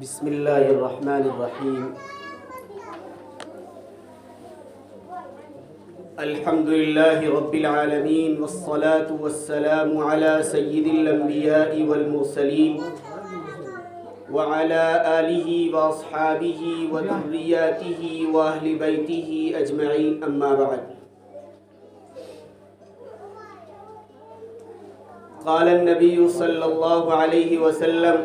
بسم الله الرحمن الرحيم. الحمد لله رب العالمين والصلاة والسلام على سيد الأنبياء والمرسلين وعلى آله وأصحابه وذرياته وأهل بيته أجمعين، أما بعد. قال النبي صلى الله عليه وسلم: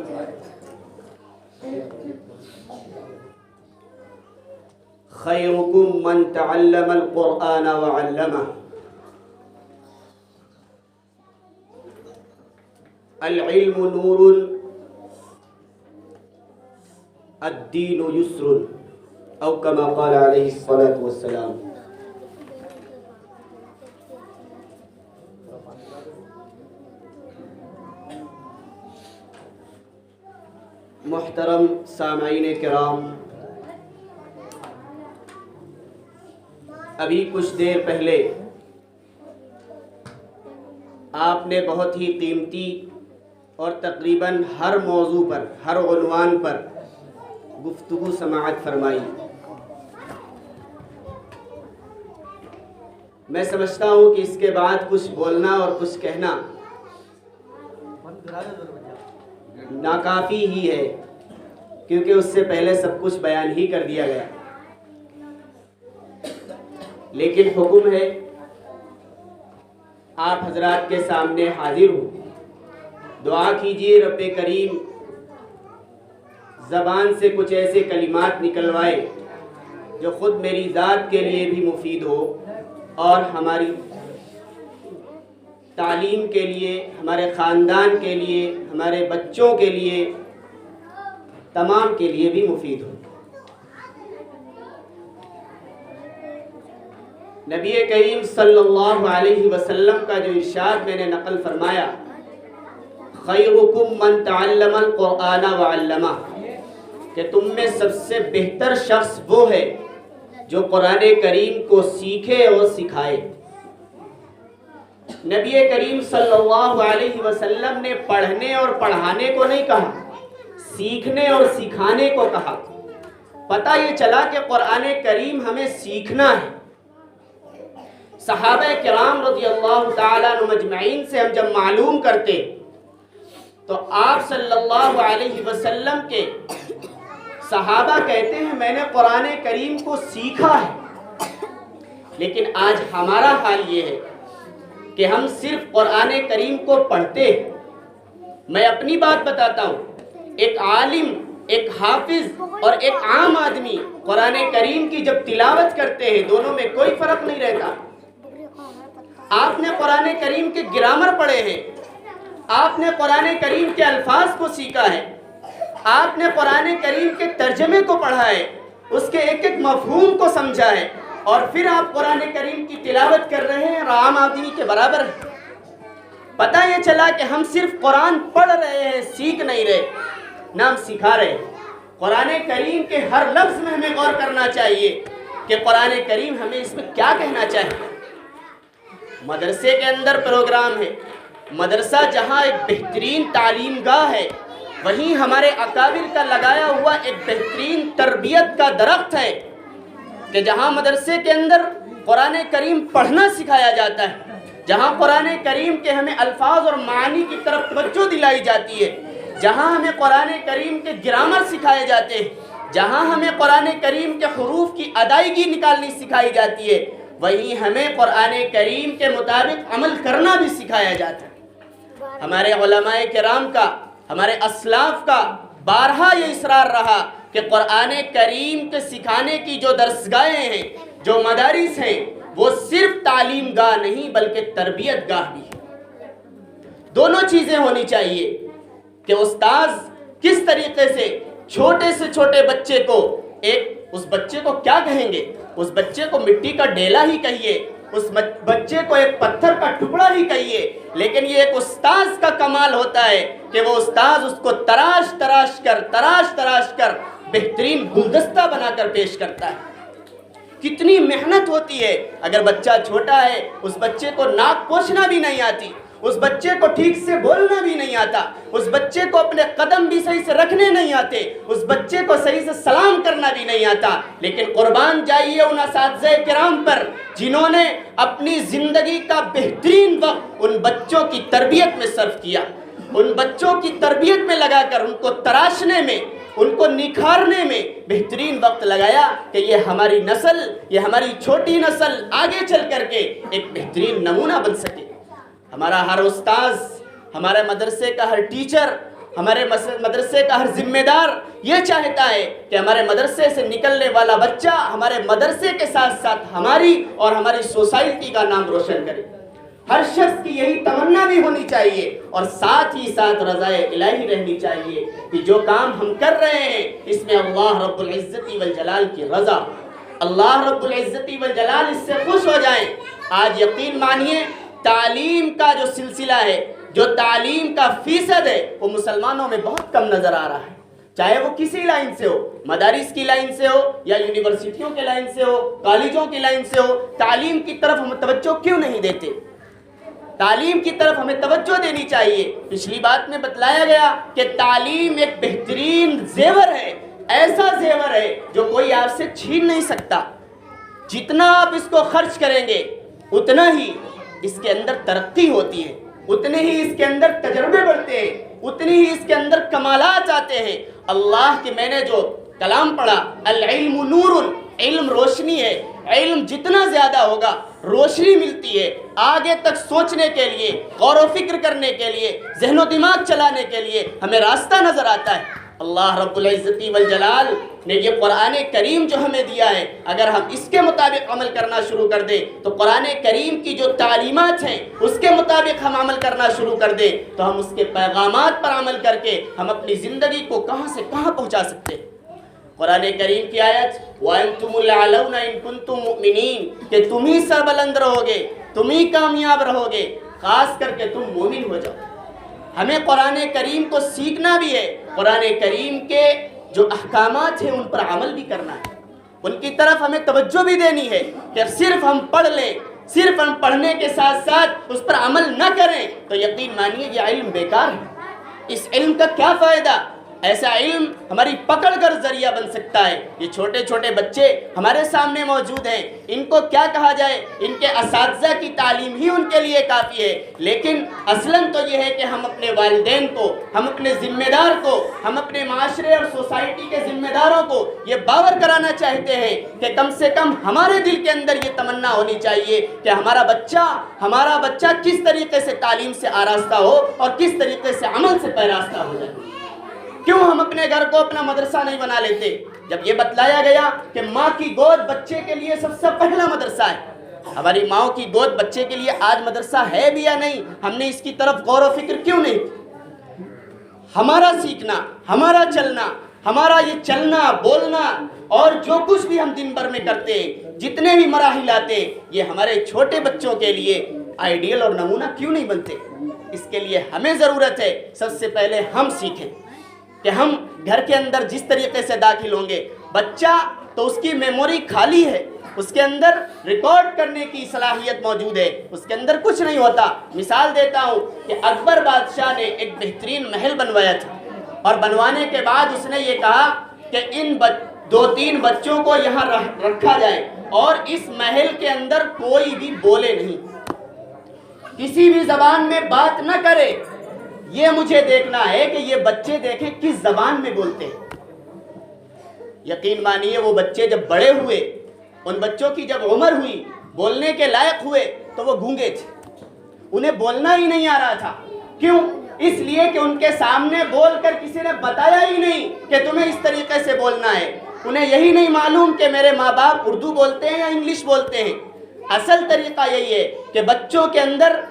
خيركم من تعلم القرآن وعلمه. العلم نور، الدين يسر، أو كما قال عليه الصلاة والسلام. محترم سامعین کرام، ابھی کچھ دیر پہلے آپ نے بہت ہی قیمتی اور تقریباً ہر موضوع پر، ہر عنوان پر گفتگو سماعت فرمائی. میں سمجھتا ہوں کہ اس کے بعد کچھ بولنا اور کچھ کہنا ناکافی ہی ہے، کیونکہ اس سے پہلے سب کچھ بیان ہی کر دیا گیا. لیکن حکم ہے، آپ حضرات کے سامنے حاضر ہوں. دعا کیجئے رب کریم زبان سے کچھ ایسے کلمات نکلوائے جو خود میری ذات کے لیے بھی مفید ہو اور ہماری تعلیم کے لیے، ہمارے خاندان کے لیے، ہمارے بچوں کے لیے، تمام کے لیے بھی مفید ہو. نبی کریم صلی اللہ علیہ وسلم کا جو ارشاد میں نے نقل فرمایا، خیرکم من تعلم القرآن وعلمہ، کہ تم میں سب سے بہتر شخص وہ ہے جو قرآن کریم کو سیکھے اور سکھائے. نبی کریم صلی اللہ علیہ وسلم نے پڑھنے اور پڑھانے کو نہیں کہا، سیکھنے اور سکھانے کو کہا. پتہ یہ چلا کہ قرآن کریم ہمیں سیکھنا ہے. صحابہ کرام رضی اللہ تعالیٰ عنہ مجمعین سے ہم جب معلوم کرتے تو آپ صلی اللہ علیہ وسلم کے صحابہ کہتے ہیں میں نے قرآن کریم کو سیکھا ہے. لیکن آج ہمارا حال یہ ہے کہ ہم صرف قرآن کریم کو پڑھتے ہیں. میں اپنی بات بتاتا ہوں، ایک عالم، ایک حافظ اور ایک عام آدمی قرآن کریم کی جب تلاوت کرتے ہیں دونوں میں کوئی فرق نہیں رہتا. آپ نے قرآن کریم کے گرامر پڑھے ہیں، آپ نے قرآن کریم کے الفاظ کو سیکھا ہے، آپ نے قرآن کریم کے ترجمے کو پڑھا ہے، اس کے ایک ایک مفہوم کو سمجھا ہے، اور پھر آپ قرآن کریم کی تلاوت کر رہے ہیں اور عام آدمی کے برابر ہے. پتہ یہ چلا کہ ہم صرف قرآن پڑھ رہے ہیں، سیکھ نہیں رہے، نہ ہم سکھا رہے. قرآن کریم کے ہر لفظ میں ہمیں غور کرنا چاہیے کہ قرآن کریم ہمیں اس میں کیا کہنا چاہیے. مدرسے کے اندر پروگرام ہے، مدرسہ جہاں ایک بہترین تعلیم گاہ ہے، وہیں ہمارے اکابر کا لگایا ہوا ایک بہترین تربیت کا درخت ہے کہ جہاں مدرسے کے اندر قرآن کریم پڑھنا سکھایا جاتا ہے، جہاں قرآن کریم کے ہمیں الفاظ اور معانی کی طرف توجہ دلائی جاتی ہے، جہاں ہمیں قرآن کریم کے گرامر سکھائے جاتے ہیں، جہاں ہمیں قرآن کریم کے حروف کی ادائیگی نکالنی سکھائی جاتی ہے، وہیں ہمیں قرآن کریم کے مطابق عمل کرنا بھی سکھایا جاتا ہے. ہمارے علماء کرام کا، ہمارے اسلاف کا بارہا یہ اصرار رہا کہ قرآن کریم کے سکھانے کی جو درسگاہیں ہیں، جو مدارس ہیں، وہ صرف تعلیم گاہ نہیں بلکہ تربیت گاہ بھی ہے. دونوں چیزیں ہونی چاہیے کہ استاذ کس طریقے سے چھوٹے سے چھوٹے بچے کو، اس بچے کو کیا کہیں گے؟ اس بچے کو مٹی کا ڈیلا ہی کہیے، اس بچے کو ایک پتھر کا ٹکڑا ہی کہیے، لیکن یہ ایک استاذ کا کمال ہوتا ہے کہ وہ استاذ اس کو تراش تراش کر بہترین گلدستہ بنا کر پیش کرتا ہے. کتنی محنت ہوتی ہے. اگر بچہ چھوٹا ہے، اس بچے کو ناک پوچھنا بھی نہیں آتی، اس بچے کو ٹھیک سے بولنا بھی نہیں آتا، اس بچے کو اپنے قدم بھی صحیح سے رکھنے نہیں آتے، اس بچے کو صحیح سے سلام کرنا بھی نہیں آتا، لیکن قربان جائیے ان اساتذہ کرام پر جنہوں نے اپنی زندگی کا بہترین وقت ان بچوں کی تربیت میں صرف کیا، ان بچوں کی تربیت میں لگا کر ان کو تراشنے میں، ان کو نکھارنے میں بہترین وقت لگایا کہ یہ ہماری نسل، یہ ہماری چھوٹی نسل آگے چل کر کے ایک بہترین نمونہ بن سکے۔ ہمارا ہر استاذ، ہمارے مدرسے کا ہر ٹیچر، ہمارے مدرسے کا ہر ذمہ دار یہ چاہتا ہے کہ ہمارے مدرسے سے نکلنے والا بچہ ہمارے مدرسے کے ساتھ ساتھ ہماری اور ہماری سوسائٹی کا نام روشن کرے۔ ہر شخص کی یہی تمنا بھی ہونی چاہیے اور ساتھ ہی ساتھ رضائے الہی رہنی چاہیے کہ جو کام ہم کر رہے ہیں اس میں اللہ رب العزت والجلال کی رضا، اللہ رب العزت والجلال اس سے خوش ہو جائیں۔ آج یقین مانیے تعلیم کا جو سلسلہ ہے، جو تعلیم کا فیصد ہے، وہ مسلمانوں میں بہت کم نظر آ رہا ہے، چاہے وہ کسی لائن سے ہو، مدارس کی لائن سے ہو یا یونیورسٹیوں کے لائن سے ہو، کالجوں کی لائن سے ہو۔ تعلیم کی طرف ہم توجہ کیوں نہیں دیتے؟ تعلیم کی طرف ہمیں توجہ دینی چاہیے۔ پچھلی بات میں بتلایا گیا کہ تعلیم ایک بہترین زیور ہے، ایسا زیور ہے جو کوئی آپ سے چھین نہیں سکتا۔ جتنا آپ اس کو خرچ کریں گے اتنا ہی اس کے اندر ترقی ہوتی ہے، اتنے ہی اس کے اندر تجربے بڑھتے ہیں، اتنی ہی اس کے اندر کمالات آتے ہیں۔ اللہ کے میں نے جو کلام پڑھا، العلم نور، علم روشنی ہے، علم جتنا زیادہ ہوگا روشنی ملتی ہے آگے تک سوچنے کے لیے، غور و فکر کرنے کے لیے، ذہن و دماغ چلانے کے لیے ہمیں راستہ نظر آتا ہے۔ اللہ رب العزت والجلال نے یہ قرآن کریم جو ہمیں دیا ہے، اگر ہم اس کے مطابق عمل کرنا شروع کر دیں تو قرآن کریم کی جو تعلیمات ہیں اس کے مطابق ہم عمل کرنا شروع کر دیں تو ہم اس کے پیغامات پر عمل کر کے ہم اپنی زندگی کو کہاں سے کہاں پہنچا سکتے ہیں۔ قرآن کریم کی آیت وَأَنْتُمُ الْأَعْلَوْنَ إِن كُنتُم مُؤْمِنِينَ کہ تم ہی سربلند رہو گے، تم ہی کامیاب رہو گے، خاص کر کے تم مومن ہو جاؤ۔ ہمیں قرآن کریم کو سیکھنا بھی ہے، قرآن کریم کے جو احکامات ہیں ان پر عمل بھی کرنا ہے، ان کی طرف ہمیں توجہ بھی دینی ہے کہ صرف ہم پڑھ لیں، صرف ہم پڑھنے کے ساتھ ساتھ اس پر عمل نہ کریں تو یقین مانیے یہ علم بیکار ہے۔ اس علم کا کیا فائدہ؟ ایسا علم ہماری پکڑ کر ذریعہ بن سکتا ہے۔ یہ چھوٹے چھوٹے بچے ہمارے سامنے موجود ہیں، ان کو کیا کہا جائے؟ ان کے اساتذہ کی تعلیم ہی ان کے لیے کافی ہے، لیکن اصلاً تو یہ ہے کہ ہم اپنے والدین کو، ہم اپنے ذمہ دار کو، ہم اپنے معاشرے اور سوسائٹی کے ذمہ داروں کو یہ باور کرانا چاہتے ہیں کہ کم سے کم ہمارے دل کے اندر یہ تمنا ہونی چاہیے کہ ہمارا بچہ کس طریقے سے تعلیم سے آراستہ ہو اور کس طریقے سے عمل سے پیراستہ ہو جائے۔ کیوں ہم اپنے گھر کو اپنا مدرسہ نہیں بنا لیتے؟ جب یہ بتلایا گیا کہ ماں کی گود بچے کے لیے سب سے پہلا مدرسہ ہے، ہماری ماں کی گود بچے کے لیے آج مدرسہ ہے بھی یا نہیں؟ ہم نے اس کی طرف غور و فکر کیوں نہیں؟ ہمارا سیکھنا، ہمارا چلنا، ہمارا یہ چلنا بولنا اور جو کچھ بھی ہم دن بھر میں کرتے ہیں، جتنے بھی مراحل آتے ہیں، یہ ہمارے چھوٹے بچوں کے لیے آئیڈیل اور نمونہ کیوں نہیں بنتے؟ اس کے لیے ہمیں ضرورت ہے سب سے پہلے ہم سیکھیں کہ ہم گھر کے اندر جس طریقے سے داخل ہوں گے، بچہ تو اس کی میموری خالی ہے، اس کے اندر ریکارڈ کرنے کی صلاحیت موجود ہے، اس کے اندر کچھ نہیں ہوتا۔ مثال دیتا ہوں کہ اکبر بادشاہ نے ایک بہترین محل بنوایا تھا اور بنوانے کے بعد اس نے یہ کہا کہ ان 2-3 بچوں کو یہاں رکھا جائے اور اس محل کے اندر کوئی بھی بولے نہیں، کسی بھی زبان میں بات نہ کرے، یہ مجھے دیکھنا ہے کہ یہ بچے دیکھیں کس زبان میں بولتے ہیں۔ یقین مانیے وہ بچے جب بڑے ہوئے، ان بچوں کی جب عمر ہوئی، بولنے کے لائق ہوئے تو وہ گونگے تھے، انہیں بولنا ہی نہیں آ رہا تھا۔ کیوں؟ اس لیے کہ ان کے سامنے بول کر کسی نے بتایا ہی نہیں کہ تمہیں اس طریقے سے بولنا ہے۔ انہیں یہی نہیں معلوم کہ میرے ماں باپ اردو بولتے ہیں یا انگلش بولتے ہیں۔ اصل طریقہ یہی ہے کہ بچوں کے اندر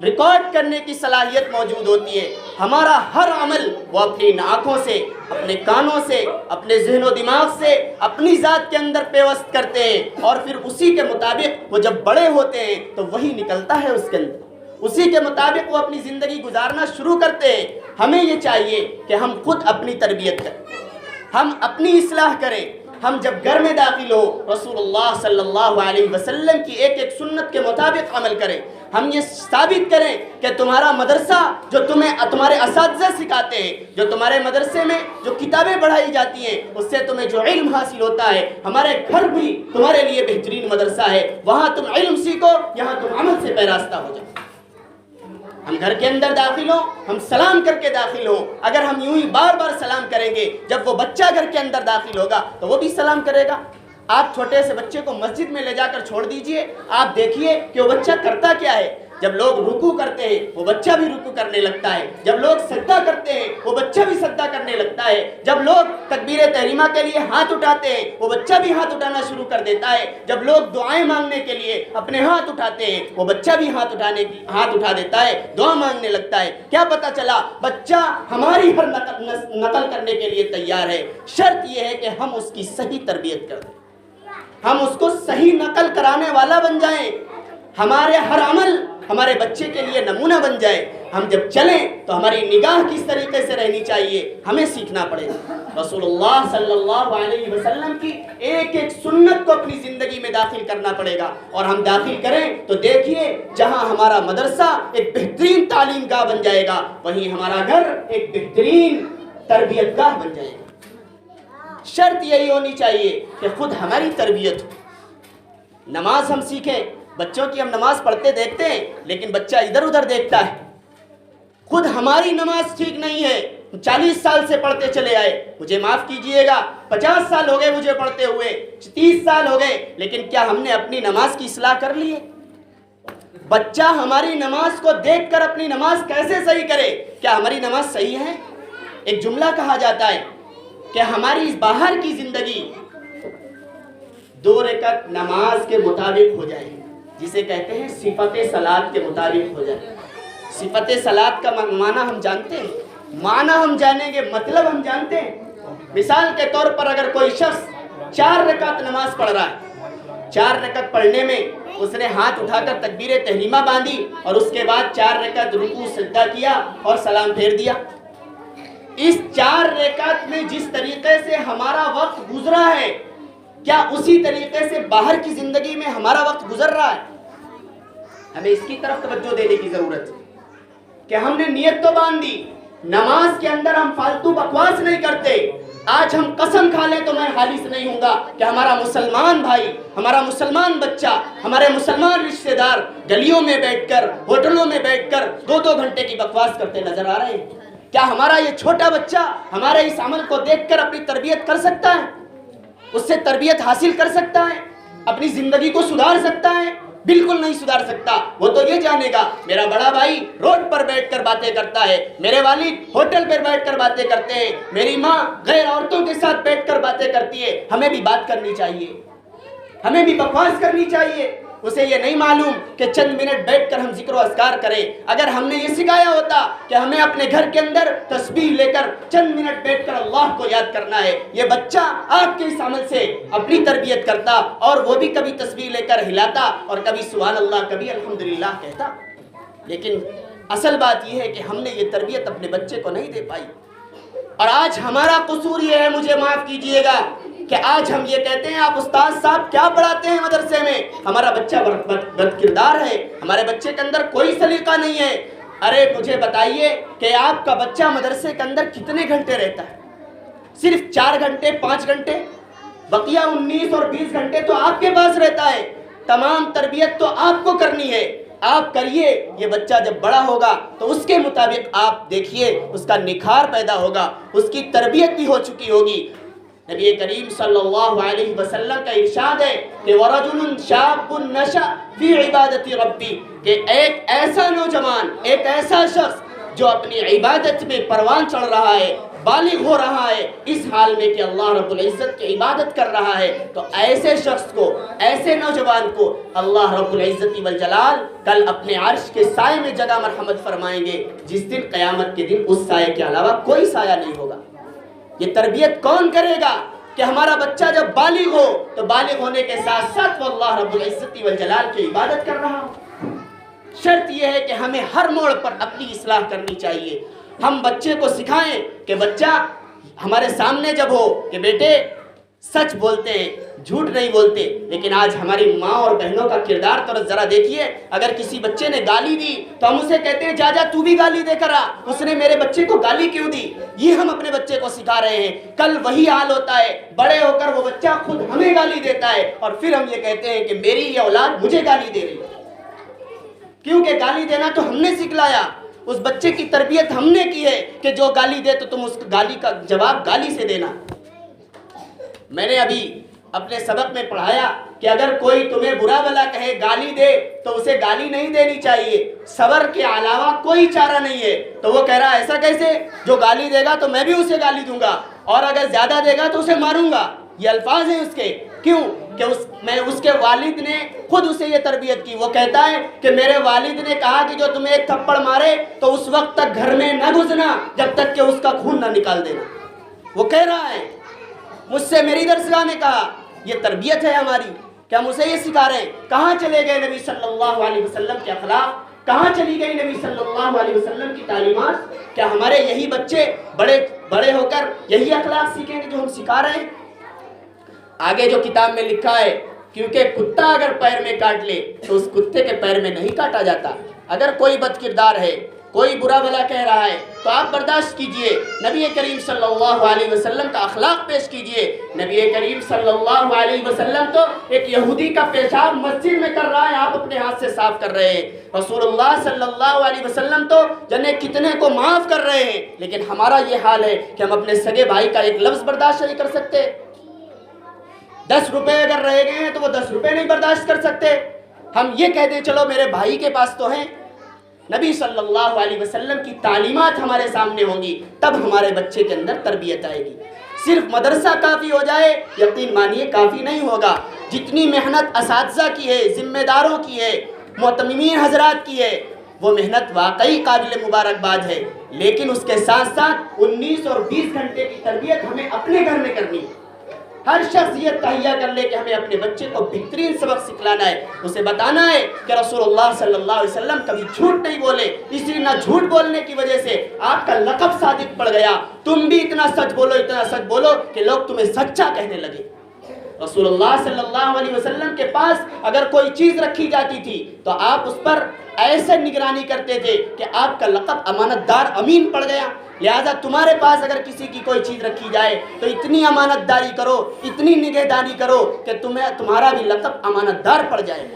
ریکارڈ کرنے کی صلاحیت موجود ہوتی ہے۔ ہمارا ہر عمل وہ اپنی آنکھوں سے، اپنے کانوں سے، اپنے ذہن و دماغ سے، اپنی ذات کے اندر پیوست کرتے ہیں اور پھر اسی کے مطابق وہ جب بڑے ہوتے ہیں تو وہی نکلتا ہے اس کے اندر، اسی کے مطابق وہ اپنی زندگی گزارنا شروع کرتے ہیں۔ ہمیں یہ چاہیے کہ ہم خود اپنی تربیت کریں، ہم اپنی اصلاح کریں۔ ہم جب گھر میں داخل ہو رسول اللہ صلی اللہ علیہ وسلم کی ایک ایک سنت کے مطابق عمل کریں۔ ہم یہ ثابت کریں کہ تمہارا مدرسہ جو تمہارے اساتذہ سکھاتے ہیں، جو تمہارے مدرسے میں جو کتابیں پڑھائی جاتی ہیں اس سے تمہیں جو علم حاصل ہوتا ہے، ہمارے گھر بھی تمہارے لیے بہترین مدرسہ ہے، وہاں تم علم سیکھو، یہاں تم عمل سے پیراستہ ہو جاؤ۔ ہم گھر کے اندر داخل ہوں، ہم سلام کر کے داخل ہوں، اگر ہم یوں ہی بار بار سلام کریں گے، جب وہ بچہ گھر کے اندر داخل ہوگا تو وہ بھی سلام کرے گا۔ آپ چھوٹے سے بچے کو مسجد میں لے جا کر چھوڑ دیجئے، آپ دیکھیے کہ وہ بچہ کرتا کیا ہے۔ جب لوگ رکوع کرتے ہیں وہ بچہ بھی رکوع کرنے لگتا ہے، جب لوگ سجدہ کرتے ہیں وہ بچہ بھی سجدہ کرنے لگتا ہے، جب لوگ تکبیر تحریمہ کے لیے ہاتھ اٹھاتے ہیں وہ بچہ بھی ہاتھ اٹھانا شروع کر دیتا ہے، جب لوگ دعائیں مانگنے کے لیے اپنے ہاتھ اٹھاتے ہیں وہ بچہ بھی ہاتھ اٹھا دیتا ہے، دعا مانگنے لگتا ہے۔ کیا پتہ چلا؟ بچہ ہماری ہر نقل کرنے کے لیے تیار ہے، شرط یہ ہے کہ ہم اس کی صحیح تربیت کر دیں، ہم اس کو صحیح نقل کرانے والا بن جائیں، ہمارے ہر عمل ہمارے بچے کے لیے نمونہ بن جائے۔ ہم جب چلیں تو ہماری نگاہ کس طریقے سے رہنی چاہیے ہمیں سیکھنا پڑے گا۔ رسول اللہ صلی اللہ علیہ وسلم کی ایک ایک سنت کو اپنی زندگی میں داخل کرنا پڑے گا، اور ہم داخل کریں تو دیکھیے جہاں ہمارا مدرسہ ایک بہترین تعلیم گاہ بن جائے گا، وہیں ہمارا گھر ایک بہترین تربیت گاہ بن جائے گا۔ شرط یہی ہونی چاہیے کہ خود ہماری تربیت ہو۔ نماز ہم سیکھیں، بچوں کی ہم نماز پڑھتے دیکھتے ہیں لیکن بچہ ادھر ادھر دیکھتا ہے، خود ہماری نماز ٹھیک نہیں ہے۔ 40 سال سے پڑھتے چلے آئے، مجھے معاف کیجئے گا 50 سال ہو گئے مجھے پڑھتے ہوئے، 30 سال ہو گئے، لیکن کیا ہم نے اپنی نماز کی اصلاح کر لی ہے؟ بچہ ہماری نماز کو دیکھ کر اپنی نماز کیسے صحیح کرے؟ کیا ہماری نماز صحیح ہے؟ ایک جملہ کہا جاتا ہے کہ ہماری اس باہر کی زندگی 2 رکعت نماز کے مطابق ہو جائے، جسے کہتے ہیں صفت صلاۃ کے مطابق ہو جائے۔ صفت صلاۃ کا معنی ہم جانتے ہیں، معنی ہم جانیں گے، مطلب ہم جانتے ہیں۔ مثال کے طور پر اگر کوئی شخص 4 رکعت نماز پڑھ رہا ہے، 4 رکعت پڑھنے میں اس نے ہاتھ اٹھا کر تکبیر تحریمہ باندھی اور اس کے بعد 4 رکعت رکوع سجدہ کیا اور سلام پھیر دیا، اس 4 رکعت میں جس طریقے سے ہمارا وقت گزرا ہے کیا اسی طریقے سے باہر کی زندگی میں ہمارا وقت گزر رہا ہے؟ ہمیں اس کی طرف توجہ دینے کی ضرورت ہے کہ ہم نے نیت تو باندھی، نماز کے اندر ہم فالتو بکواس نہیں کرتے۔ آج ہم قسم کھا لیں تو میں خالص نہیں ہوں گا کہ ہمارا مسلمان بھائی، ہمارا مسلمان بچہ، ہمارے مسلمان رشتہ دار گلیوں میں بیٹھ کر، ہوٹلوں میں بیٹھ کر 2-2 گھنٹے کی بکواس کرتے نظر آ رہے ہیں۔ کیا ہمارا یہ چھوٹا بچہ ہمارے اس عمل کو دیکھ کر اپنی تربیت کر سکتا ہے؟ اس سے تربیت حاصل کر سکتا ہے؟ اپنی زندگی کو سدھار سکتا ہے؟ بالکل نہیں سدھار سکتا۔ وہ تو یہ جانے گا میرا بڑا بھائی روڈ پر بیٹھ کر باتیں کرتا ہے، میرے والد ہوٹل پر بیٹھ کر باتیں کرتے ہیں، میری ماں غیر عورتوں کے ساتھ بیٹھ کر باتیں کرتی ہے، ہمیں بھی بات کرنی چاہیے، ہمیں بھی بکواس کرنی چاہیے۔ اسے یہ نہیں معلوم کہ چند منٹ بیٹھ کر ہم ذکر و اذکار کریں۔ اگر ہم نے یہ سکھایا ہوتا کہ ہمیں اپنے گھر کے اندر تسبیح لے کر چند منٹ بیٹھ کر اللہ کو یاد کرنا ہے، یہ بچہ آپ کے اس عمل سے اپنی تربیت کرتا اور وہ بھی کبھی تسبیح لے کر ہلاتا اور کبھی سبحان اللہ، کبھی الحمدللہ کہتا۔ لیکن اصل بات یہ ہے کہ ہم نے یہ تربیت اپنے بچے کو نہیں دے پائی، اور آج ہمارا قصور یہ ہے، مجھے معاف کیجئے گا، کہ آج ہم یہ کہتے ہیں آپ استاد صاحب کیا پڑھاتے ہیں مدرسے میں، ہمارا بچہ بد کردار ہے، ہمارے بچے کے اندر کوئی سلیقہ نہیں ہے۔ ارے مجھے بتائیے کہ آپ کا بچہ مدرسے کے اندر کتنے گھنٹے رہتا ہے؟ صرف 4 گھنٹے 5 گھنٹے، بقیہ 19 اور 20 گھنٹے تو آپ کے پاس رہتا ہے۔ تمام تربیت تو آپ کو کرنی ہے، آپ کریے۔ یہ بچہ جب بڑا ہوگا تو اس کے مطابق آپ دیکھیے اس کا نکھار پیدا ہوگا، اس کی تربیت بھی ہو چکی ہوگی۔ نبی کریم صلی اللہ علیہ وسلم کا ارشاد ہے کہ وَرَجُلٌ شَابٌ نَشَأَ فِي عِبَادَةِ رَبِّهِ، کہ ایک ایسا نوجوان، ایک ایسا شخص جو اپنی عبادت میں پروان چڑھ رہا ہے، بالغ ہو رہا ہے، اس حال میں کہ اللہ رب العزت کی عبادت کر رہا ہے، تو ایسے شخص کو، ایسے نوجوان کو اللہ رب العزت والجلال کل اپنے عرش کے سائے میں جگہ مرحمت فرمائیں گے، جس دن قیامت کے دن اس سائے کے علاوہ کوئی سایہ نہیں ہوگا۔ یہ تربیت کون کرے گا کہ ہمارا بچہ جب بالغ ہو تو بالغ ہونے کے ساتھ ساتھ وہ اللہ رب العزت والجلال کی عبادت کر رہا ہو؟ شرط یہ ہے کہ ہمیں ہر موڑ پر اپنی اصلاح کرنی چاہیے۔ ہم بچے کو سکھائیں کہ بچہ ہمارے سامنے جب ہو کہ بیٹے سچ بولتے ہیں, جھوٹ نہیں بولتے. لیکن آج ہماری ماں اور بہنوں کا کردار تو ذرا دیکھیے. اگر کسی بچے نے گالی دی تو ہم اسے کہتے ہیں جا جا تو بھی گالی دے کر آ, اس نے میرے بچے کو گالی کیوں دی. یہ ہم اپنے بچے کو سکھا رہے ہیں. کل وہی حال ہوتا ہے, بڑے ہو کر وہ بچہ خود ہمیں گالی دیتا ہے اور پھر ہم یہ کہتے ہیں کہ میری یہ اولاد مجھے گالی دے رہی ہے. کیونکہ گالی دینا تو ہم نے سکھلایا, اس بچے کی تربیت ہم نے کی ہے کہ جو گالی دے تو تم اس گالی کا جواب گالی سے دینا. میں نے ابھی اپنے سبق میں پڑھایا کہ اگر کوئی تمہیں برا بھلا کہے, گالی دے, تو اسے گالی نہیں دینی چاہیے. صبر کے علاوہ کوئی چارہ نہیں ہے. تو وہ کہہ رہا ہے ایسا کیسے, جو گالی دے گا تو میں بھی اسے گالی دوں گا, اور اگر زیادہ دے گا تو اسے ماروں گا. یہ الفاظ ہیں اس کے. کیوں کہ اس کے والد نے خود اسے یہ تربیت کی. وہ کہتا ہے کہ میرے والد نے کہا کہ جو تمہیں ایک تھپڑ مارے تو اس وقت تک گھر میں نہ گھسنا جب تک کہ اس کا خون نہ نکال دینا. وہ کہہ رہا ہے, مجھ سے میری درسگاہ نے کہا. یہ تربیت ہے ہماری کہ ہم اسے یہ سکھا رہے ہیں. کہاں چلے گئے نبی صلی اللہ علیہ وسلم کے اخلاق, کہاں چلی گئی نبی صلی اللہ علیہ وسلم کی تعلیمات. کیا ہمارے یہی بچے بڑے ہو کر یہی اخلاق سیکھیں گے جو ہم سکھا رہے ہیں؟ آگے جو کتاب میں لکھا ہے, کیونکہ کتا اگر پیر میں کاٹ لے تو اس کتے کے پیر میں نہیں کاٹا جاتا. اگر کوئی بد کردار ہے, کوئی برا بھلا کہہ رہا ہے تو آپ برداشت کیجئے. نبی کریم صلی اللہ علیہ وسلم کا اخلاق پیش کیجئے. نبی کریم صلی اللہ علیہ وسلم تو ایک یہودی کا پیشاب مسجد میں کر رہا ہے, آپ اپنے ہاتھ سے صاف کر رہے ہیں. رسول اللہ صلی اللہ علیہ وسلم تو جنے کتنے کو معاف کر رہے ہیں. لیکن ہمارا یہ حال ہے کہ ہم اپنے سگے بھائی کا ایک لفظ برداشت نہیں کر سکتے. 10 روپے اگر رہ گئے ہیں تو وہ 10 روپے نہیں برداشت کر سکتے. ہم یہ کہہ دیں چلو میرے بھائی کے پاس تو ہیں. نبی صلی اللہ علیہ وسلم کی تعلیمات ہمارے سامنے ہوں گی, تب ہمارے بچے کے اندر تربیت آئے گی. صرف مدرسہ کافی ہو جائے, یقین مانیے کافی نہیں ہوگا. جتنی محنت اساتذہ کی ہے, ذمہ داروں کی ہے, معتمین حضرات کی ہے, وہ محنت واقعی قابل مبارکباد ہے. لیکن اس کے ساتھ ساتھ 19 اور 20 گھنٹے کی تربیت ہمیں اپنے گھر میں کرنی ہے. ہر شخص یہ تہیہ کر لے کہ ہمیں اپنے بچے کو بہترین سبق سکھلانا ہے. اسے بتانا ہے کہ رسول اللہ صلی اللہ علیہ وسلم کبھی جھوٹ نہیں بولے, اس لیے نہ جھوٹ بولنے کی وجہ سے آپ کا لقب صادق پڑ گیا. تم بھی اتنا سچ بولو کہ لوگ تمہیں سچا کہنے لگے. رسول اللہ صلی اللہ علیہ وسلم کے پاس اگر کوئی چیز رکھی جاتی تھی تو آپ اس پر ایسے نگرانی کرتے تھے کہ آپ کا لقب امانت دار امین پڑ گیا. لہذا تمہارے پاس اگر کسی کی کوئی چیز رکھی جائے تو اتنی امانت داری کرو, اتنی نگہداری کرو کہ تمہارا بھی لقب امانت دار پڑ جائے.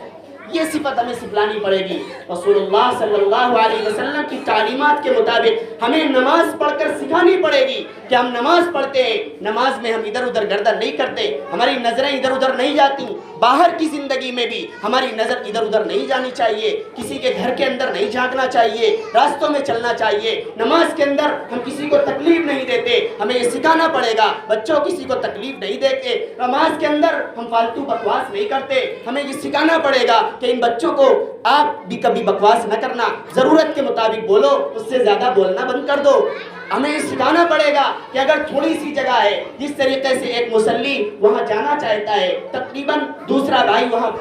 یہ صفت ہمیں سکھلانی پڑے گی. رسول اللہ صلی اللہ علیہ وسلم کی تعلیمات کے مطابق ہمیں نماز پڑھ کر سکھانی پڑے گی کہ ہم نماز پڑھتے ہیں, نماز میں ہم ادھر ادھر گردن نہیں کرتے, ہماری نظریں ادھر ادھر نہیں جاتی. باہر کی زندگی میں بھی ہماری نظر ادھر ادھر نہیں جانی چاہیے, کسی کے گھر کے اندر نہیں جھانکنا چاہیے, راستوں میں چلنا چاہیے. نماز کے اندر ہم کسی کو تکلیف نہیں دیتے, ہمیں یہ سکھانا پڑے گا. بچوں کسی کو تکلیف نہیں دیتے. نماز کے اندر ہم فالتو بکواس نہیں کرتے, ہمیں یہ سکھانا پڑے گا کہ ان بچوں کو آپ بھی کبھی بکواس نہ کرنا, ضرورت کے مطابق بولو, اس سے زیادہ بولنا بند کر دو. ہمیں یہ سکھانا پڑے گا کہ اگر تھوڑی سی جگہ ہے, جس طریقے سے ایک مصلی وہاں جانا چاہتا ہے, تقریباً دوسرا بھائی وہاں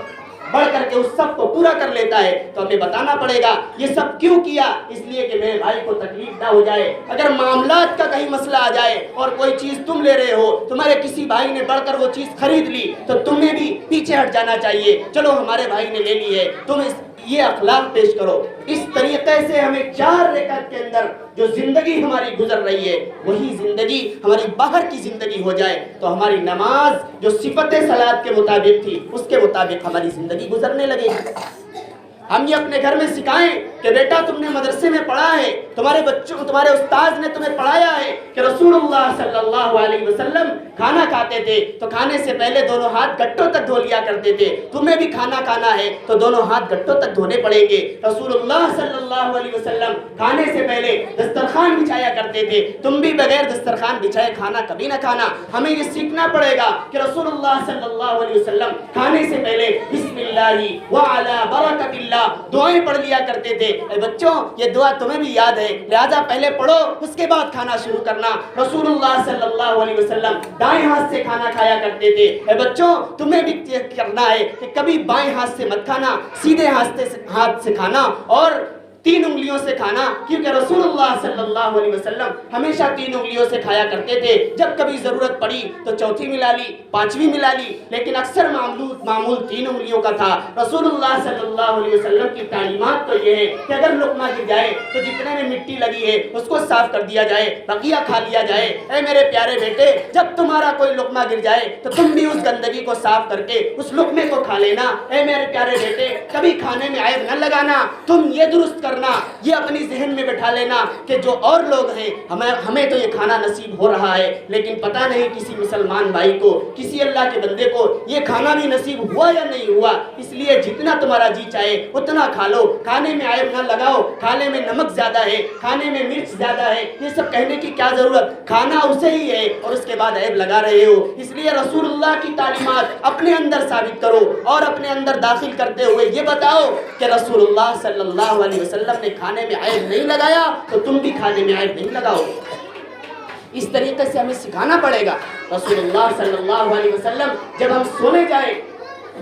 بڑھ کر کے اس سب کو پورا کر لیتا ہے, تو ہمیں بتانا پڑے گا یہ سب کیوں کیا, اس لیے کہ میرے بھائی کو تکلیف نہ ہو جائے. اگر معاملات کا کہیں مسئلہ آ جائے اور کوئی چیز تم لے رہے ہو, تمہارے کسی بھائی نے بڑھ کر وہ چیز خرید لی, تو تمہیں بھی پیچھے ہٹ جانا چاہیے. چلو ہمارے بھائی نے لے لی ہے, تم یہ اخلاق پیش کرو. اس طریقے سے ہمیں 4 رکعت کے اندر جو زندگی ہماری گزر رہی ہے وہی زندگی ہماری باہر کی زندگی ہو جائے, تو ہماری نماز جو صفت صلاۃ کے مطابق تھی اس کے مطابق ہماری زندگی گزرنے لگے گی. ہم یہ اپنے گھر میں سکھائیں کہ بیٹا تم نے مدرسے میں پڑھا ہے, تمہارے استاذ نے تمہیں پڑھایا ہے کہ رسول اللہ صلی اللہ علیہ وسلم کھانا کھاتے تھے تو کھانے سے پہلے دونوں ہاتھ گٹوں تک دھو لیا کرتے تھے. تمہیں بھی کھانا کھانا ہے تو دونوں ہاتھ گٹوں تک دھونے پڑیں گے. رسول اللہ صلی اللہ علیہ وسلم کھانے سے پہلے دسترخوان بچھایا کرتے تھے, تم بھی بغیر دسترخوان بچھائے کھانا کبھی نہ کھانا. ہمیں یہ سیکھنا پڑے گا کہ رسول اللہ صلی اللہ علیہ وسلم کھانے سے پہلے بسم اللہ وعلی برکت اللہ دعائیں پڑھ لیا کرتے تھے. اے بچوں, یہ دعا تمہیں بھی یاد ہے, لہذا پہلے پڑھو, اس کے بعد کھانا شروع کرنا. رسول اللہ صلی اللہ علیہ وسلم دائیں ہاتھ سے کھانا کھایا کرتے تھے. اے بچوں, تمہیں بھی کرنا ہے کہ کبھی بائیں ہاتھ سے مت کھانا, سیدھے ہاتھ سے کھانا, اور 3 انگلیوں سے کھانا، کیونکہ رسول اللہ صلی اللہ علیہ وسلم ہمیشہ 3 انگلیوں سے کھایا کرتے تھے. جب کبھی ضرورت پڑی تو چوتھی ملا لی، 5ویں ملا لی، لیکن اکثر معمول 3 انگلیوں کا تھا. رسول اللہ صلی اللہ علیہ وسلم کی تعلیمات تو یہ ہے کہ اگر لقمہ گر جائے تو جتنے میں مٹی لگی ہے اس کو صاف کر دیا جائے، بقیہ کھا لیا جائے. اے میرے پیارے بیٹے، جب تمہارا کوئی لقمہ گر جائے تو تم بھی اس گندگی کو صاف کر کے اس لقمے کو کھا لینا. اے میرے پیارے بیٹے، کبھی کھانے میں عیب نہ لگانا. تم یہ درست کرنا، یہ اپنی ذہن میں بٹھا لینا کہ جو اور لوگ ہیں ہمیں تو یہ کھانا نصیب ہو رہا ہے، لیکن پتہ نہیں کسی مسلمان بھائی کو، کسی اللہ کے بندے کو یہ کھانا بھی نصیب ہوا یا نہیں ہوا. اس لیے جتنا تمہارا جی چاہے اتنا کھا لو، کھانے میں عیب نہ لگاؤ. کھانے میں نمک زیادہ ہے، کھانے میں مرچ زیادہ ہے، یہ سب کہنے کی کیا ضرورت؟ کھانا اسے ہی ہے اور اس کے بعد عیب لگا رہے ہو. اس لیے رسول اللہ کی تعلیمات اپنے اندر ثابت کرو اور اپنے اندر داخل کرتے ہوئے یہ بتاؤ کہ رسول اللہ صلی اللہ علیہ وسلم نے کھانے میں عیب نہیں لگایا تو تم بھی کھانے میں عیب نہیں لگاؤ. اس طریقے سے ہمیں سکھانا پڑے گا. رسول اللہ صلی اللہ علیہ وسلم جب ہم سونے جائیں،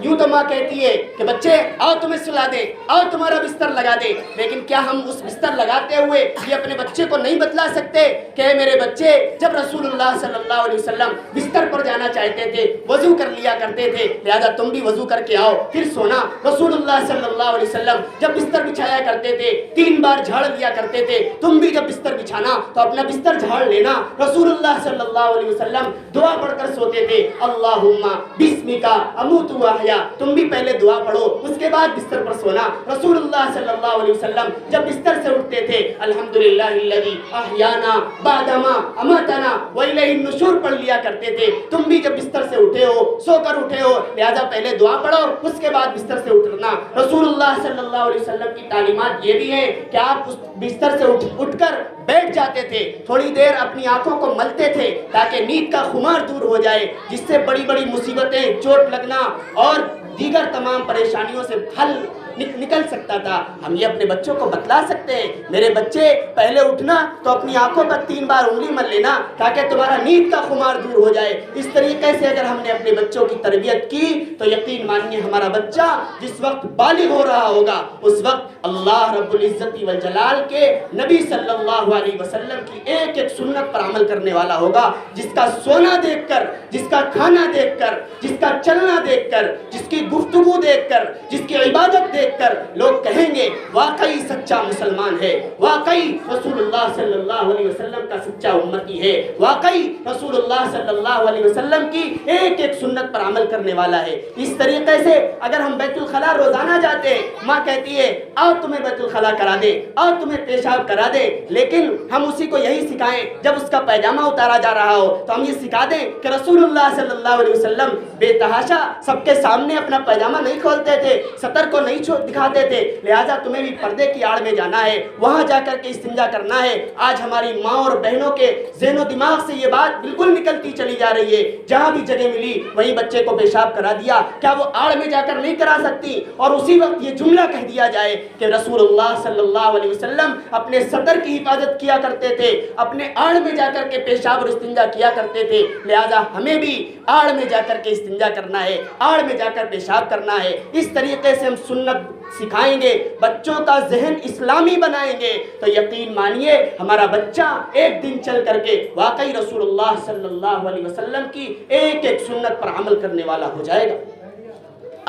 یوں تو ماں کہتی ہے کہ بچے آؤ تمہیں سلا دے، آؤ تمہارا بستر لگا دے، لیکن کیا ہم اس بستر لگاتے ہوئے یہ اپنے بچے کو نہیں بتلا سکتے کہ میرے بچے جب رسول اللہ صلی اللہ علیہ وسلم بستر پر جانا چاہتے تھے وضو کر لیا کرتے تھے، لہذا تم بھی وضو کر کے آؤ پھر سونا. رسول اللہ صلی اللہ علیہ وسلم جب بستر بچھایا کرتے تھے 3 بار جھاڑ لیا کرتے تھے، تم بھی جب بستر بچھانا تو اپنا بستر جھاڑ لینا. رسول اللہ صلی اللہ علیہ وسلم دعا پڑھ کر سوتے تھے، اللہم بسمک اموت و احیا. تم بھی پہلے دعا پڑھو اس کے بعد بستر پر سونا. رسول اللہ صلی اللہ علیہ وسلم جب بستر سے اٹھتے تھے الحمدللہ الذی احیانا بعد ما اماتنا والیہ النشور پڑھ لیا کرتے تھے. تم بھی جب بستر سے اٹھے ہو، سو کر اٹھے ہو، لہذا پہلے دعا پڑھو اس کے بعد بستر سے اٹھنا. رسول اللہ صلی اللہ علیہ وسلم کی تعلیمات یہ بھی ہے کہ آپ اس بستر سے اٹھ کر بیٹھ جاتے تھے، تھوڑی دیر اپنی آنکھوں کو ملتے تھے تاکہ نیند کا خمار دور ہو جائے، جس سے بڑی بڑی مصیبتیں، چوٹ لگنا اور دیگر تمام پریشانیوں سے حل نکل سکتا تھا. ہم یہ اپنے بچوں کو بتلا سکتے ہیں. میرے بچے پہلے اٹھنا تو اپنی آنکھوں پر 3 بار انگلی مل لینا تاکہ تمہارا نیند کا خمار دور ہو جائے. اس طریقے سے اگر ہم نے اپنے بچوں کی تربیت کی تو یقین مانیے ہمارا بچہ جس وقت بالغ ہو رہا ہوگا اس وقت اللہ رب العزت والجلال کے نبی صلی اللہ علیہ وسلم کی ایک ایک سنت پر عمل کرنے والا ہوگا، جس کا سونا دیکھ کر، جس کا کھانا دیکھ کر، جس کا چلنا دیکھ کر، جس کی گفتگو دیکھ کر، جس کی عبادت دیکھ کر لوگ کہیں گے واقعی سچا مسلمان ہے، واقعی رسول اللہ صلی اللہ علیہ وسلم کا سچا امتی ہے، واقعی رسول اللہ صلی اللہ علیہ وسلم کی ایک ایک سنت پر عمل کرنے والا ہے. اس طریقے سے اگر ہم بیت الخلاء روزانہ جاتے ہیں، ماں کہتی ہے آؤ تمہیں بیت الخلاء کرا دے، آؤ تمہیں پیشاب کرا دے، لیکن ہم اسی کو یہی سکھائیں جب اس کا پیجامہ اتارا جا رہا ہو تو ہم یہ سکھا دیں کہ رسول اللہ صلی اللہ علیہ وسلم بے تحاشا سب کے سامنے اپنا پیجامہ نہیں کھولتے تھے، سطر کو نہیں دکھاتے تھے، لہٰذا تمہیں بھی پردے کی آڑ میں جانا ہے، وہاں جا کر کے استنجا کرنا ہے. آج ہماری ماں اور بہنوں کے ذہن و دماغ سے یہ بات بالکل نکلتی چلی جا رہی ہے. جہاں بھی جگہ ملی وہیں بچے کو پیشاب کرا دیا. کیا وہ آڑ میں جا کر نہیں کرا سکتی اور اسی وقت یہ جملہ کہہ دیا جائے کہ رسول اللہ صلی اللہ علیہ وسلم اپنے سطر کی حفاظت کیا کرتے تھے، اپنے آڑ میں جا کر کے پیشاب اور استنجا کیا کرتے تھے، لہٰذا ہمیں بھی آڑ میں جا کر کے استنجا کرنا ہے، آڑ میں جا کر پیشاب کرنا ہے. اس طریقے سے ہم سنت سکھائیں گے، بچوں کا ذہن اسلامی بنائیں گے تو یقین مانیے ہمارا بچہ ایک دن چل کر کے واقعی رسول اللہ صلی اللہ علیہ وسلم کی ایک ایک سنت پر عمل کرنے والا ہو جائے گا.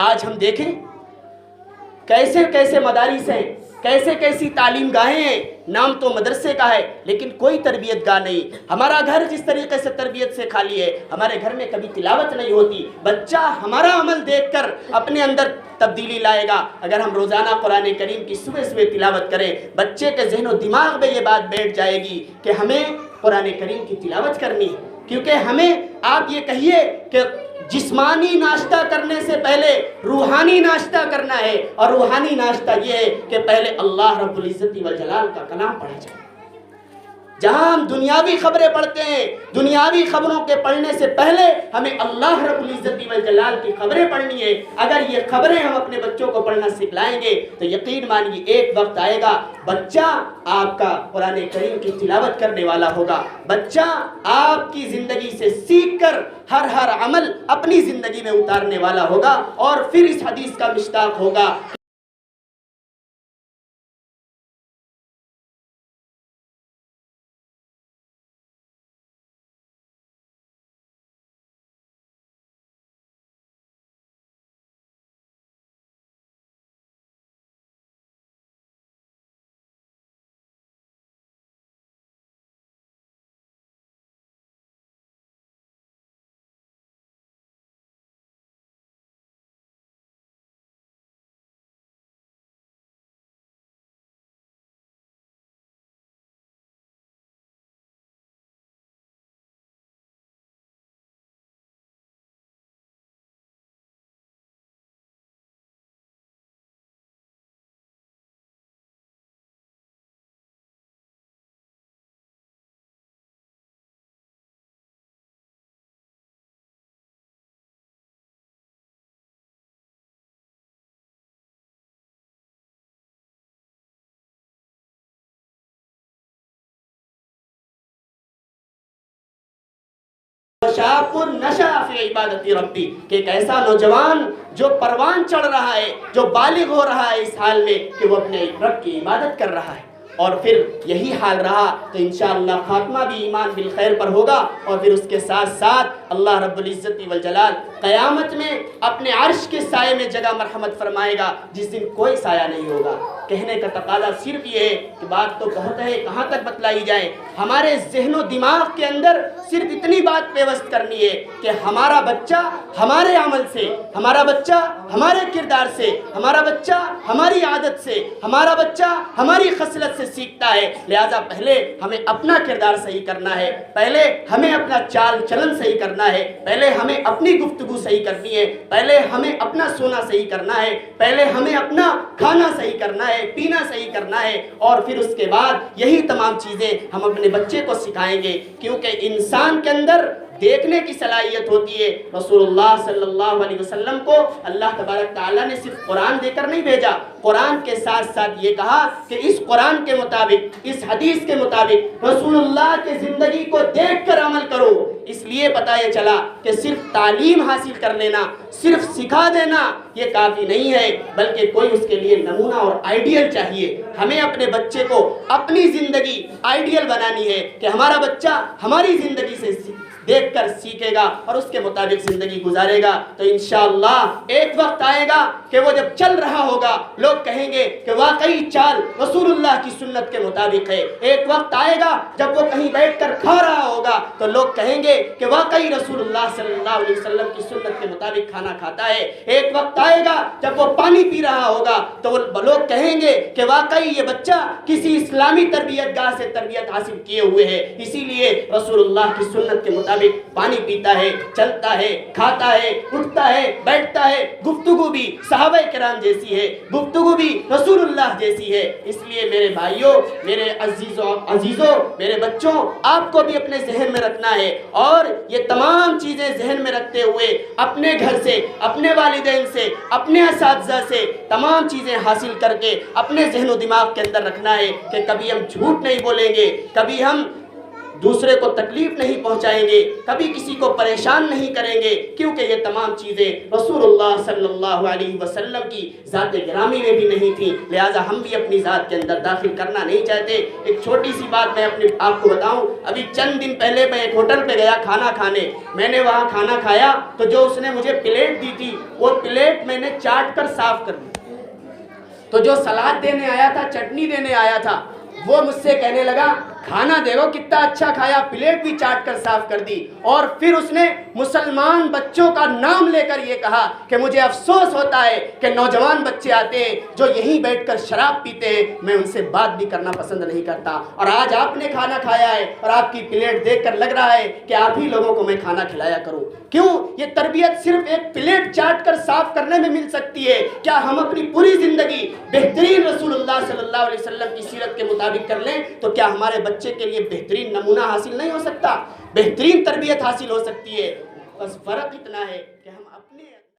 آج ہم دیکھیں کیسے کیسے مدارس ہیں، کیسے کیسی تعلیم گاہیں ہیں. نام تو مدرسے کا ہے لیکن کوئی تربیت گاہ نہیں. ہمارا گھر جس طریقے سے تربیت سے خالی ہے، ہمارے گھر میں کبھی تلاوت نہیں ہوتی. بچہ ہمارا عمل دیکھ کر اپنے اندر تبدیلی لائے گا. اگر ہم روزانہ قرآن کریم کی صبح صبح تلاوت کریں، بچے کے ذہن و دماغ میں یہ بات بیٹھ جائے گی کہ ہمیں قرآن کریم کی تلاوت کرنی ہے. کیونکہ ہمیں آپ یہ کہیے کہ جسمانی ناشتہ کرنے سے پہلے روحانی ناشتہ کرنا ہے، اور روحانی ناشتہ یہ ہے کہ پہلے اللہ رب العزت والجلال کا کلام پڑھا جائے. جہاں ہم دنیاوی خبریں پڑھتے ہیں، دنیاوی خبروں کے پڑھنے سے پہلے ہمیں اللہ رب العزت والجلال کی خبریں پڑھنی ہے. اگر یہ خبریں ہم اپنے بچوں کو پڑھنا سکھلائیں گے تو یقین مانیے ایک وقت آئے گا بچہ آپ کا قرآن کریم کی تلاوت کرنے والا ہوگا. بچہ آپ کی زندگی سے سیکھ کر ہر عمل اپنی زندگی میں اتارنے والا ہوگا اور پھر اس حدیث کا مشتاق ہوگا شاب نشأ فی عبادت ربی، کہ ایک ایسا نوجوان جو پروان چڑھ رہا ہے، جو بالغ ہو رہا ہے اس حال میں کہ وہ اپنے رب کی عبادت کر رہا ہے، اور پھر یہی حال رہا تو انشاءاللہ خاتمہ بھی ایمان بالخیر پر ہوگا، اور پھر اس کے ساتھ ساتھ اللہ رب العزت والجلال قیامت میں اپنے عرش کے سائے میں جگہ مرحمت فرمائے گا جس دن کوئی سایہ نہیں ہوگا۔ کہنے کا تقاضا صرف یہ ہے کہ بات تو بہت ہے، کہاں تک بتلائی جائے، ہمارے ذہن و دماغ کے اندر صرف اتنی بات پیوست کرنی ہے کہ ہمارا بچہ ہمارے عمل سے، ہمارا بچہ ہمارے کردار سے، ہمارا بچہ ہماری عادت سے، ہمارا بچہ ہماری خصلت سے سیکھتا ہے، لہٰذا پہلے ہمیں اپنا کردار صحیح کرنا ہے، پہلے ہمیں اپنا چال چلن صحیح کرنا ہے، پہلے ہمیں اپنی گفتگو صحیح کرنی ہے، پہلے ہمیں اپنا سونا صحیح کرنا ہے، پہلے ہمیں اپنا کھانا صحیح کرنا ہے، پینا صحیح کرنا ہے، اور پھر اس کے بعد یہی تمام چیزیں ہم اپنے بچے کو سکھائیں گے، کیونکہ انسان کے اندر دیکھنے کی صلاحیت ہوتی ہے۔ رسول اللہ صلی اللہ علیہ وسلم کو اللہ تبارک تعالیٰ نے صرف قرآن دے کر نہیں بھیجا، قرآن کے ساتھ ساتھ یہ کہا کہ اس قرآن کے مطابق، اس حدیث کے مطابق رسول اللہ کے زندگی کو دیکھ کر عمل کرو۔ اس لیے پتہ یہ چلا کہ صرف تعلیم حاصل کر لینا، صرف سکھا دینا یہ کافی نہیں ہے، بلکہ کوئی اس کے لیے نمونہ اور آئیڈیل چاہیے۔ ہمیں اپنے بچے کو اپنی زندگی آئیڈیل بنانی ہے کہ ہمارا بچہ ہماری زندگی سے دیکھ کر سیکھے گا اور اس کے مطابق زندگی گزارے گا، تو انشاءاللہ ایک وقت آئے گا کہ وہ جب چل رہا ہوگا لوگ کہیں گے کہ واقعی چال رسول اللہ کی سنت کے مطابق ہے۔ ایک وقت آئے گا جب وہ کہیں بیٹھ کر کھا رہا ہوگا تو لوگ کہیں گے کہ واقعی رسول اللہ صلی اللہ علیہ وسلم کی سنت کے مطابق کھانا کھاتا ہے۔ ایک وقت آئے گا جب وہ پانی پی رہا ہوگا تو وہ لوگ کہیں گے کہ واقعی یہ بچہ کسی اسلامی تربیت گاہ سے تربیت حاصل کیے ہوئے ہے، اسی لیے رسول اللہ کی سنت کے مطابق پانی پیتا ہے، چلتا ہے، کھاتا ہے، اٹھتا ہے، بیٹھتا ہے، گفتگو بھی صحابہ کرام جیسی ہے، گفتگو بھی رسول اللہ جیسی ہے۔ اس لیے میرے بھائیوں، میرے عزیزوں، میرے بچوں، آپ کو بھی اپنے ذہن میں رکھنا ہے، اور یہ تمام چیزیں ذہن میں رکھتے ہوئے اپنے گھر سے، اپنے والدین سے، اپنے اساتذہ سے تمام چیزیں حاصل کر کے اپنے ذہن و دماغ کے اندر رکھنا ہے کہ کبھی ہم جھوٹ نہیں بولیں گے، کبھی ہم دوسرے کو تکلیف نہیں پہنچائیں گے، کبھی کسی کو پریشان نہیں کریں گے، کیونکہ یہ تمام چیزیں رسول اللہ صلی اللہ علیہ وسلم کی ذات گرامی میں بھی نہیں تھیں، لہٰذا ہم بھی اپنی ذات کے اندر داخل کرنا نہیں چاہتے۔ ایک چھوٹی سی بات میں اپنے آپ کو بتاؤں، ابھی چند دن پہلے میں ایک ہوٹل پہ گیا کھانا کھانے، میں نے وہاں کھانا کھایا تو جو اس نے مجھے پلیٹ دی تھی وہ پلیٹ میں نے چاٹ کر صاف کر دی، تو جو سلاد دینے آیا تھا، چٹنی دینے آیا تھا، وہ مجھ سے کہنے لگا کھانا دیکھو کتنا اچھا کھایا، پلیٹ بھی چاٹ کر صاف کر دی، اور پھر اس نے مسلمان بچوں کا نام لے کر یہ کہا کہ مجھے افسوس ہوتا ہے کہ نوجوان بچے آتے ہیں جو یہیں بیٹھ کر شراب پیتے ہیں، میں ان سے بات بھی کرنا پسند نہیں کرتا، اور آج آپ نے کھانا کھایا ہے اور آپ کی پلیٹ دیکھ کر لگ رہا ہے کہ آپ ہی لوگوں کو میں کھانا کھلایا کروں۔ کیوں؟ یہ تربیت صرف ایک پلیٹ چاٹ کر صاف کرنے میں مل سکتی ہے؟ کیا ہم اپنی پوری زندگی بہترین رسول اللہ صلی اللہ علیہ وسلم کی سیرت کے مطابق کر لیں تو کیا ہمارے بچے کے لیے بہترین نمونہ حاصل نہیں ہو سکتا؟ بہترین تربیت حاصل ہو سکتی ہے؟ بس فرق اتنا ہے کہ